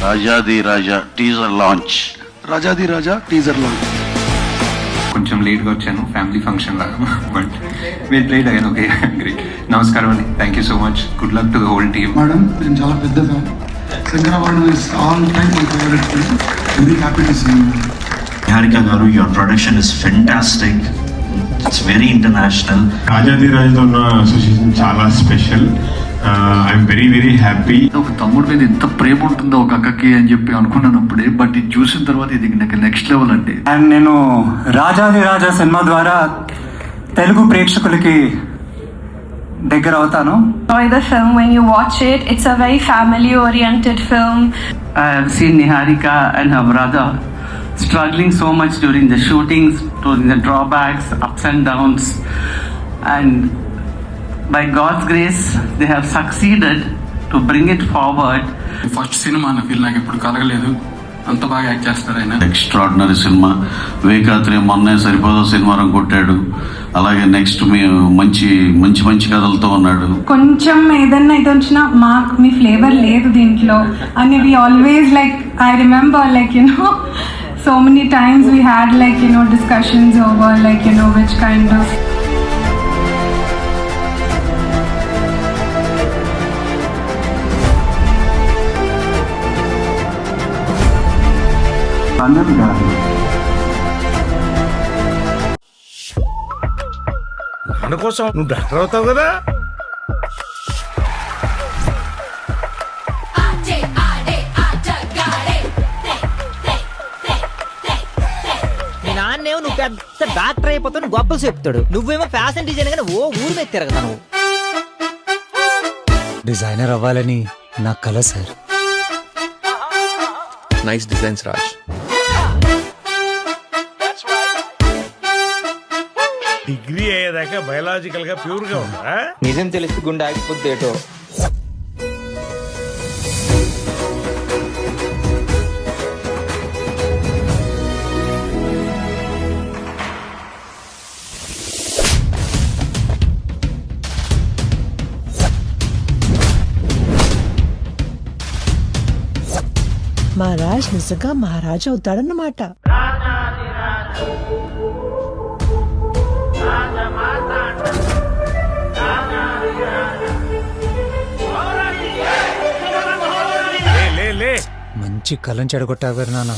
రాజాది రాజా teaser launch. రాజాది రాజా teaser launch. కొంచెం లేట్గా వచ్చాను, ఫ్యామిలీ ఫంక్షన్ లాగా, బట్ మీరు ప్లేట్ అయ్యాను. Okay, great. నమస్కారం అండి, thank you so much. Good luck to the whole team. Madam, నేను చాలా పెద్ద fan. Sankarabharanam is all time my favourite film. Very happy to see you. Niharika garu, your production is fantastic. It's very international. రాజాది రాజాతో ఉన్న association చాలా special. I'm very very happy. ఒక తమ్ముడి మీద ఎంత ప్రేమ ఉంటుందో ఒక అక్కకి అని చెప్పి అనుకున్నాను అప్పుడే, బట్ ఇది చూసిన తర్వాత ఇది నాకు నెక్స్ట్ లెవెల్ అండి. అండ్ నేను రాజాది రాజా సినిమా ద్వారా తెలుగు ప్రేక్షకులకి దగ్గర అవుతాను. Enjoy the film when you watch it. It's a very family oriented film. I have seen Niharika and her brother struggling so much during the shootings, during the drawbacks, ups and downs, and by God's grace they have succeeded to bring it forward. First cinema అన్న feel నాకు ఎప్పుడు కలగలేదు, అంత బాగా act చేస్తారు ఆయన. Extraordinary cinema. వేకాత్రి మొన్నే సరిపోదో cinema కొట్టాడు. అలాగే నెక్స్ట్ మంచి మంచి మంచి కథలతో ఉన్నాడు. కొంచెం ఏదన్నా ఇది వచ్చినా మాకు మీ ఫ్లేవర్ లేదు దీంట్లో అని we always like I remember like so many times we had like discussions over like which kind of మన కోసం నువ్వు డాక్టర్ అవుతావు కదా. నాన్నేమో నువ్వు పెద్ద డాక్టర్ అయిపోతావు, నువ్వు గొప్పలు చెప్తాడు. నువ్వేమో ఫ్యాషన్ డిజైన్ కానీ ఓ ఊరు మీద తిరగదా. నువ్వు డిజైనర్ అవ్వాలని నా కల sir. Nice designs Raj. Degree అయ్యేదాకా బయలాజికల్ గా ప్యూర్ గా ఉందా? నిజం తెలిసి గుండె ఆగిపోద్ది ఏటో. మహారాజ్ నిజంగా మహారాజు అవుతాడన్నమాట. మంచి కలం చెడగొట్టావు నాన్న.